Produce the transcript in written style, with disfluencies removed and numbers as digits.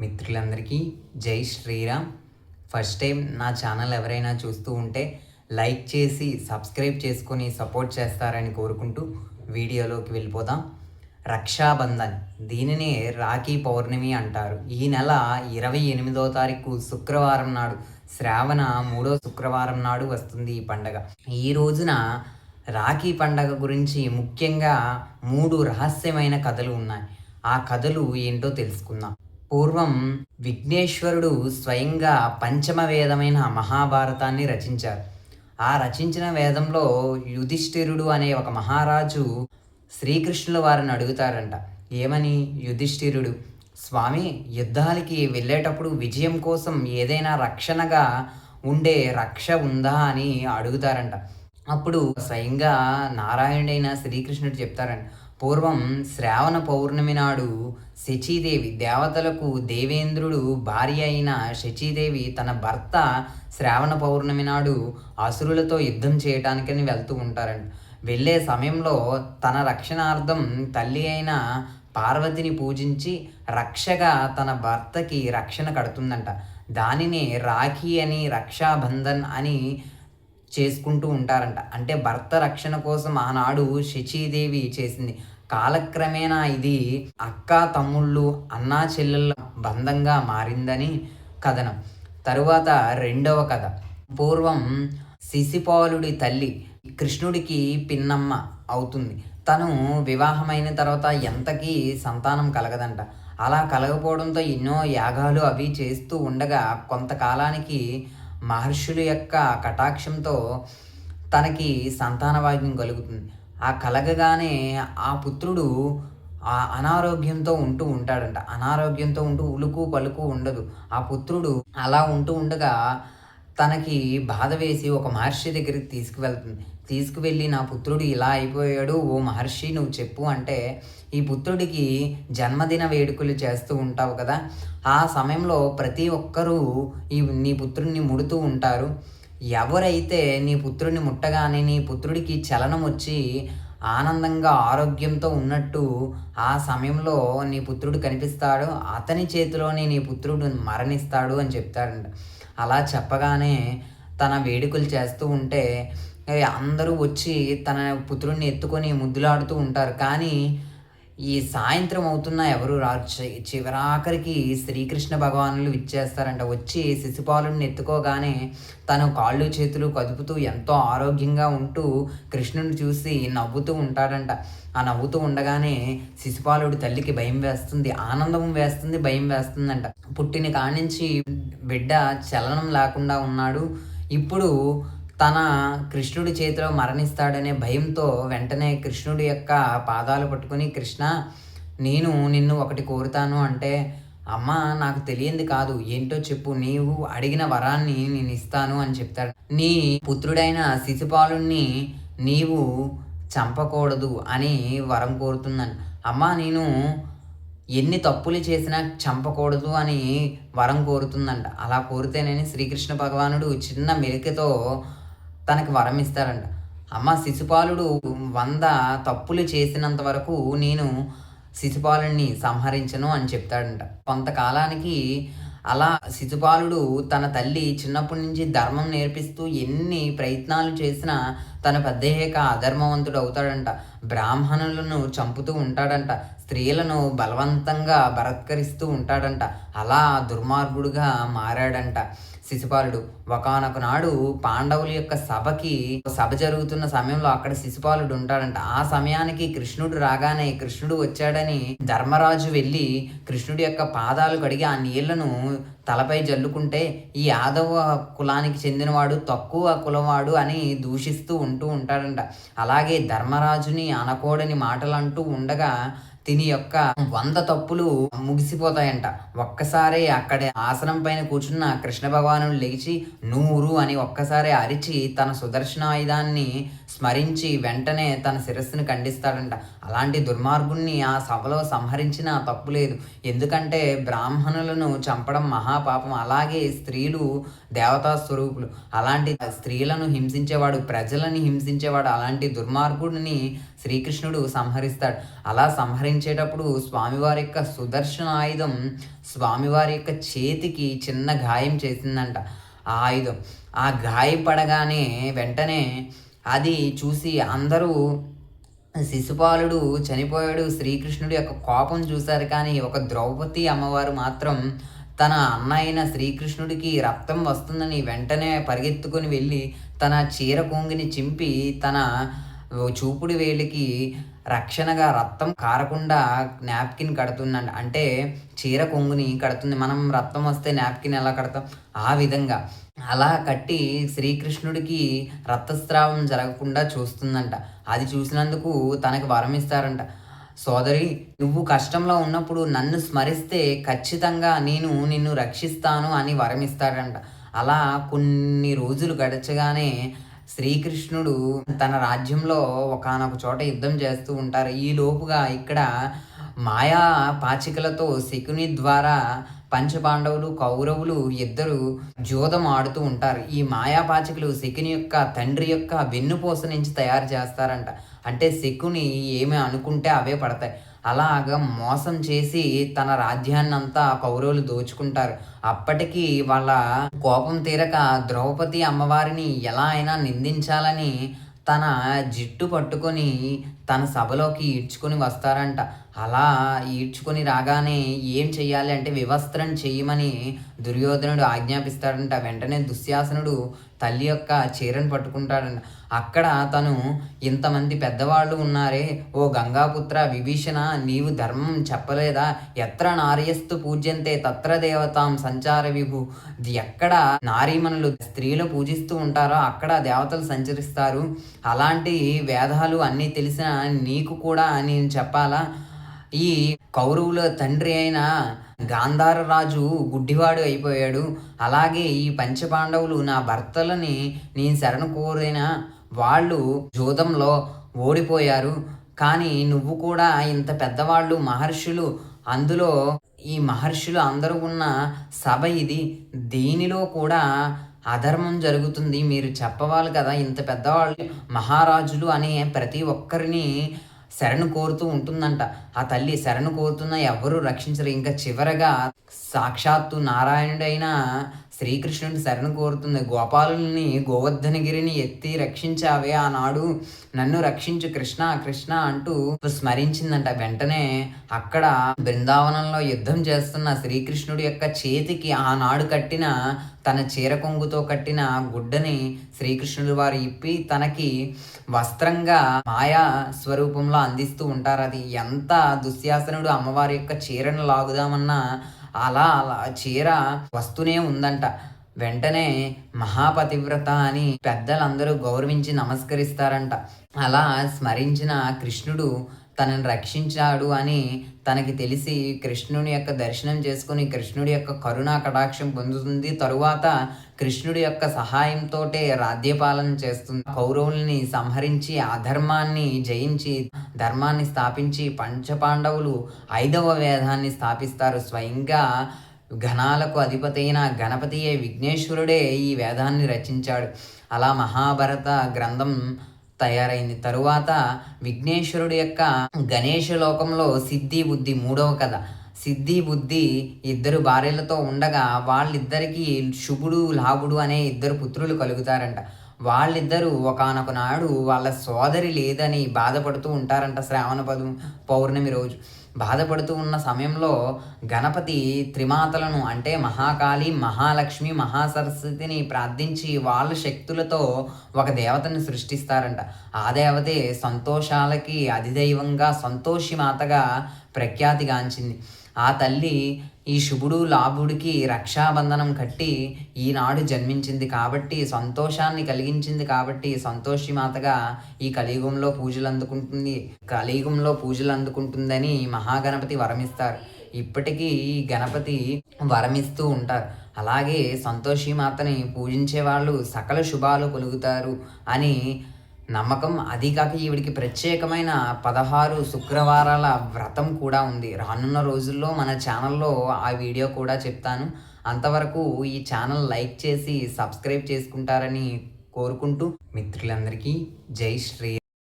మిత్రులందరికీ జై Sriram. First time నా ఛానల్ ఎవరైనా చూస్తూ ఉంటే లైక్ చేసి సబ్స్క్రైబ్ చేసుకొని సపోర్ట్ చేస్తారని కోరుకుంటూ వీడియోలోకి వెళ్ళిపోదాం. రక్షాబంధన్, దీనినే రాఖీ పౌర్ణమి అంటారు. ఈ నెల 28వ తారీఖు శుక్రవారం నాడు, శ్రావణ 3వ శుక్రవారం నాడు వస్తుంది ఈ పండగ. ఈ రోజున రాఖీ పండగ గురించి ముఖ్యంగా 3 రహస్యమైన కథలు ఉన్నాయి. ఆ కథలు ఏంటో తెలుసుకుందాం. పూర్వం విఘ్నేశ్వరుడు స్వయంగా పంచమ వేదమైన మహాభారతాన్ని రచించారు. ఆ రచించిన వేదంలో యుధిష్ఠిరుడు అనే ఒక మహారాజు శ్రీకృష్ణుల వారిని అడుగుతారంట. ఏమని? యుధిష్ఠిరుడు, స్వామి, యుద్ధాలకి వెళ్ళేటప్పుడు విజయం కోసం ఏదైనా రక్షణగా ఉండే రక్ష ఉందా అని అడుగుతారంట. అప్పుడు స్వయంగా నారాయణుడైన శ్రీకృష్ణుడు చెప్తారంట, పూర్వం శ్రావణ పౌర్ణమి నాడు శచీదేవి, దేవతలకు దేవేంద్రుడు భార్య అయిన శచీదేవి తన భర్త శ్రావణ పౌర్ణమి నాడు అసురులతో యుద్ధం చేయటానికని వెళ్తూ ఉంటారంట. వెళ్ళే సమయంలో తన రక్షణార్థం తల్లి అయిన పార్వతిని పూజించి రక్షగా తన భర్తకి రక్షణ కడుతుందంట. దానినే రాఖీ అని, రక్షాబంధన్ అని చేసుకుంటూ ఉంటారంట. అంటే భర్త రక్షణ కోసం ఆనాడు శచీదేవి చేసింది. కాలక్రమేణా ఇది అక్క తమ్ముళ్ళు, అన్నా చెల్లెళ్ళ బంధంగా మారిందని కథనం. తరువాత రెండవ కథ. పూర్వం శిశుపాలుడి తల్లి కృష్ణుడికి పిన్నమ్మ అవుతుంది. తను వివాహమైన తర్వాత ఎంతకీ సంతానం కలగదంట. అలా కలగపోవడంతో ఎన్నో యాగాలు అవి చేస్తూ ఉండగా కొంతకాలానికి మహర్షుల యొక్క కటాక్షంతో తనకి సంతాన భాగ్యం కలుగుతుంది. ఆ కలగగానే ఆ పుత్రుడు అనారోగ్యంతో ఉంటూ ఉంటాడంట. అనారోగ్యంతో ఉంటూ ఉలుకు పలుకు ఉండదు. ఆ పుత్రుడు అలా ఉంటూ ఉండగా తనకి బాధ వేసి ఒక మహర్షి దగ్గరికి తీసుకువెళ్ళి నా పుత్రుడు ఇలా అయిపోయాడు, ఓ మహర్షి నువ్వు చెప్పు అంటే, ఈ పుత్రుడికి జన్మదిన వేడుకలు చేస్తూ ఉంటావు కదా, ఆ సమయంలో ప్రతి ఒక్కరూ నీ పుత్రుడిని ముడుతూ ఉంటారు. ఎవరైతే నీ పుత్రుడిని ముట్టగానే నీ పుత్రుడికి చలనం వచ్చి ఆనందంగా ఆరోగ్యంతో ఉన్నట్టు ఆ సమయంలో నీ పుత్రుడు కనిపిస్తాడు, అతని చేతిలోనే నీ పుత్రుడు మరణిస్తాడు అని చెప్తాడంట. అలా చెప్పగానే తన వేడుకలు చేస్తూ ఉంటే అందరూ వచ్చి తన పుత్రుడిని ఎత్తుకొని ముద్దులాడుతూ ఉంటారు. కానీ ఈ సాయంత్రం అవుతున్నా ఎవరు రారు. చివరాఖరికి శ్రీకృష్ణ భగవానులు ఇచ్చేస్తారంట. వచ్చి శిశుపాలుడిని ఎత్తుకోగానే తను కాళ్ళు చేతులు కదుపుతూ ఎంతో ఆరోగ్యంగా ఉంటూ కృష్ణుని చూసి నవ్వుతూ ఉంటాడంట. ఆ నవ్వుతూ ఉండగానే శిశుపాలుడి తల్లికి భయం వేస్తుంది, ఆనందం వేస్తుంది, భయం వేస్తుందంట. పుట్టిన కాడి నుంచి బిడ్డ చలనం లేకుండా ఉన్నాడు, ఇప్పుడు తన కృష్ణుడి చేతిలో మరణిస్తాడనే భయంతో వెంటనే కృష్ణుడి యొక్క పాదాలు పట్టుకొని, కృష్ణ, నేను నిన్ను ఒకటి కోరుతాను అంటే, అమ్మ నాకు తెలియంది కాదు, ఏంటో చెప్పు, నీవు అడిగిన వరాన్ని నేను ఇస్తాను అని చెప్తాడు. నీ పుత్రుడైన శిశుపాలుణ్ణి నీవు చంపకూడదు అని వరం కోరుతుందని. అమ్మ, నేను ఎన్ని తప్పులు చేసినా చంపకూడదు అని వరం కోరుతుందంట. అలా కోరితేనని శ్రీకృష్ణ భగవానుడు చిన్న మెలికతో తనకి వరం ఇస్తారంట. అమ్మ, శిశుపాలుడు 100 తప్పులు చేసినంత వరకు నేను శిశుపాలుడిని సంహరించను అని చెప్తాడంట. కొంతకాలానికి అలా శిశుపాలుడు తన తల్లి చిన్నప్పటి నుంచి ధర్మం నేర్పిస్తూ ఎన్ని ప్రయత్నాలు చేసినా తన పెద్దయ్యాక అధర్మవంతుడు అవుతాడంట. బ్రాహ్మణులను చంపుతూ ఉంటాడంట, స్త్రీలను బలవంతంగా బలత్కరిస్తూ ఉంటాడంట. అలా దుర్మార్గుడుగా మారాడంట శిశుపాలుడు. ఒకానొక నాడు పాండవుల యొక్క సభ జరుగుతున్న సమయంలో అక్కడ శిశుపాలుడు ఉంటాడంట. ఆ సమయానికి కృష్ణుడు రాగానే, కృష్ణుడు వచ్చాడని ధర్మరాజు వెళ్ళి కృష్ణుడి యొక్క పాదాలు కడిగి ఆ నీళ్లను తలపై జల్లుకుంటే ఈ యాదవ కులానికి చెందినవాడు, తక్కువ కులవాడు అని దూషిస్తూ ఉంటాడంట. అలాగే ధర్మరాజుని అనకూడని మాటలు అంటూ ఉండగా తిని యొక్క 100 తప్పులు ముగిసిపోతాయంట. ఒక్కసారి అక్కడే ఆసనం పైన కూర్చున్న కృష్ణ భగవానుడు లేచి 100 అని ఒక్కసారి అరిచి తన సుదర్శనాయుధాన్ని స్మరించి వెంటనే తన శిరస్సును ఖండిస్తాడంట. అలాంటి దుర్మార్గుణ్ణి ఆ సభలో సంహరించిన తప్పు లేదు. ఎందుకంటే బ్రాహ్మణులను చంపడం మహాపాపం. అలాగే స్త్రీలు దేవతా స్వరూపులు. అలాంటి స్త్రీలను హింసించేవాడు, ప్రజలని హింసించేవాడు, అలాంటి దుర్మార్గుడిని శ్రీకృష్ణుడు సంహరిస్తాడు. అలా సంహరించేటప్పుడు స్వామివారి యొక్క సుదర్శన ఆయుధం స్వామివారి యొక్క చేతికి చిన్న గాయం చేసిందంట ఆ ఆయుధం. ఆ గాయపడగానే వెంటనే అది చూసి అందరూ శిశుపాలుడు చనిపోయాడు, శ్రీకృష్ణుడి యొక్క కోపం చూశారు. కానీ ఒక ద్రౌపది అమ్మవారు మాత్రం తన అన్న అయిన శ్రీకృష్ణుడికి రక్తం వస్తుందని వెంటనే పరిగెత్తుకొని వెళ్ళి తన చీర కొంగిని చింపి తన చూపుడు వేలికి రక్షణగా రక్తం కారకుండా నాప్కిన్ కడుతుందండి. అంటే చీర కొంగుని కడుతుంది. మనం రక్తం వస్తే నాప్కిన్ ఎలా కడతాం ఆ విధంగా అలా కట్టి శ్రీకృష్ణుడికి రక్తస్రావం జరగకుండా చూస్తుందంట. అది చూసినందుకు తనకు వరం ఇస్తారంట. సోదరి, నువ్వు కష్టంలో ఉన్నప్పుడు నన్ను స్మరిస్తే ఖచ్చితంగా నేను నిన్ను రక్షిస్తాను అని వరం ఇస్తాడంట. అలా కొన్ని రోజులు గడచగానే శ్రీకృష్ణుడు తన రాజ్యంలో ఒకానొక చోట యుద్ధం చేస్తూ ఉంటారు. ఈ లోపుగా ఇక్కడ మాయా పాచికలతో శకుని ద్వారా పంచపాండవులు కౌరవులు ఇద్దరు జోదం ఆడుతూ ఉంటారు. ఈ మాయాపాచికలు శకుని యొక్క తండ్రి యొక్క వెన్నుపూస నుంచి తయారు చేస్తారంట. అంటే శకుని ఏమి అనుకుంటే అవే పడతాయి. అలాగా మోసం చేసి తన రాజ్యాన్ని అంతా కౌరవులు దోచుకుంటారు. అప్పటికి వాళ్ళ కోపం తీరక ద్రౌపది అమ్మవారిని ఎలా అయినా నిందించాలని తన జిట్టు పట్టుకొని తన సభలోకి ఈడ్చుకొని వస్తారంట. అలా ఈడ్చుకొని రాగానే ఏం చెయ్యాలి అంటే వివస్త్రం చెయ్యమని దుర్యోధనుడు ఆజ్ఞాపిస్తాడంట. వెంటనే దుశ్శాసనుడు తల్లి యొక్క చీరను పట్టుకుంటాడంట. అక్కడ తను ఇంతమంది పెద్దవాళ్ళు ఉన్నారే, ఓ గంగాపుత్ర విభీషణ, నీవు ధర్మం చెప్పలేదా? ఎత్ర నార్యస్తు పూజ్యంతే తత్ర దేవతాం సంచార విభు. ఎక్కడ నారీమణులు స్త్రీలు పూజిస్తూ ఉంటారో అక్కడ దేవతలు సంచరిస్తారు. అలాంటి వేదాలు అన్నీ తెలిసిన నీకు కూడా నేను చెప్పాలా? ఈ కౌరవుల తండ్రి అయిన గాంధార రాజు గుడ్డివాడు అయిపోయాడు. అలాగే ఈ పంచపాండవులు నా భర్తలని నేను శరణు కోరిన వాళ్ళు జూదంలో ఓడిపోయారు. కానీ నువ్వు కూడా ఇంత పెద్దవాళ్ళు మహర్షులు, అందులో ఈ మహర్షులు అందరూ ఉన్న సభ ఇది, దీనిలో కూడా అధర్మం జరుగుతుంది. మీరు చెప్పవాలి కదా. ఇంత పెద్దవాళ్ళు మహారాజులు అనే ప్రతి ఒక్కరిని శరణు కోరుతూ ఉంటుందంట. ఆ తల్లి శరణు కోరుతున్న ఎవరు రక్షించరు. ఇంకా చివరగా సాక్షాత్తు నారాయణుడైన శ్రీకృష్ణుడిని శరణు కోరుతుంది. గోపాలుని గోవర్ధనగిరిని ఎత్తి రక్షించావే ఆనాడు, నన్ను రక్షించు కృష్ణ కృష్ణ అంటూ స్మరించిందంట. వెంటనే అక్కడ బృందావనంలో యుద్ధం చేస్తున్న శ్రీకృష్ణుడి యొక్క చేతికి ఆనాడు కట్టిన తన చీర కొంగుతో కట్టిన గుడ్డని శ్రీకృష్ణుడు వారు ఇప్పి తనకి వస్త్రంగా మాయా స్వరూపంలో అందిస్తూ ఉంటారు. అది ఎంత దుశ్శాసనుడు అమ్మవారి యొక్క చీరను లాగుదామన్నా అలా చీర వస్తూనే ఉందంట. వెంటనే మహాపతివ్రత అని పెద్దలందరూ గౌరవించి నమస్కరిస్తారంట. అలా స్మరించిన కృష్ణుడు తనని రక్షించాడు అని తనకి తెలిసి కృష్ణుని యొక్క దర్శనం చేసుకుని కృష్ణుడి యొక్క కరుణా కటాక్షం పొందుతుంది. తరువాత కృష్ణుడి యొక్క సహాయంతో రాజ్యపాలన చేస్తుంది. కౌరవుల్ని సంహరించి అధర్మాన్ని జయించి ధర్మాన్ని స్థాపించి పంచపాండవులు 5వ వేదాన్ని స్థాపిస్తారు. స్వయంగా గణాలకు అధిపతైన గణపతియే విఘ్నేశ్వరుడే ఈ వేదాన్ని రచించాడు. అలా మహాభారత గ్రంథం తయారైంది. తరువాత విఘ్నేశ్వరుడు యొక్క గణేష లోకంలో సిద్ధి బుద్ధి 3వ కథ. సిద్ధి బుద్ధి ఇద్దరు భార్యలతో ఉండగా వాళ్ళిద్దరికీ శుభుడు లాభుడు అనే 2 పుత్రులు కలుగుతారంట. వాళ్ళిద్దరూ ఒకానొక నాడు వాళ్ళ సోదరి లేదని బాధపడుతూ ఉంటారంట. శ్రావణ పౌర్ణమి రోజు బాధపడుతూ ఉన్న సమయంలో గణపతి త్రిమాతలను అంటే మహాకాళి, మహాలక్ష్మి, మహాసరస్వతిని ప్రార్థించి వాళ్ళ శక్తులతో ఒక దేవతను సృష్టిస్తారంట. ఆ దేవతే సంతోషాలకి అధిదైవంగా సంతోషి మాతగా ప్రఖ్యాతిగాంచింది. ఆ తల్లి ఈ శుభుడు లాభుడికి రక్షాబంధనం కట్టి ఈనాడు జన్మించింది కాబట్టి, సంతోషాన్ని కలిగించింది కాబట్టి సంతోషి మాతగా ఈ కలియుగంలో పూజలు అందుకుంటుందని మహాగణపతి వరమిస్తారు. ఇప్పటికీ ఈ గణపతి వరమిస్తూ ఉంటారు. అలాగే సంతోషి మాతని పూజించే వాళ్ళు సకల శుభాలు కలుగుతారు అని నమ్మకం. అది కాక ఈవిడికి ప్రత్యేకమైన 16 శుక్రవారాల వ్రతం కూడా ఉంది. రానున్న రోజుల్లో మన ఛానల్లో ఆ వీడియో కూడా చెప్తాను. అంతవరకు ఈ ఛానల్ లైక్ చేసి సబ్స్క్రైబ్ చేసుకుంటారని కోరుకుంటూ మిత్రులందరికీ జై శ్రీ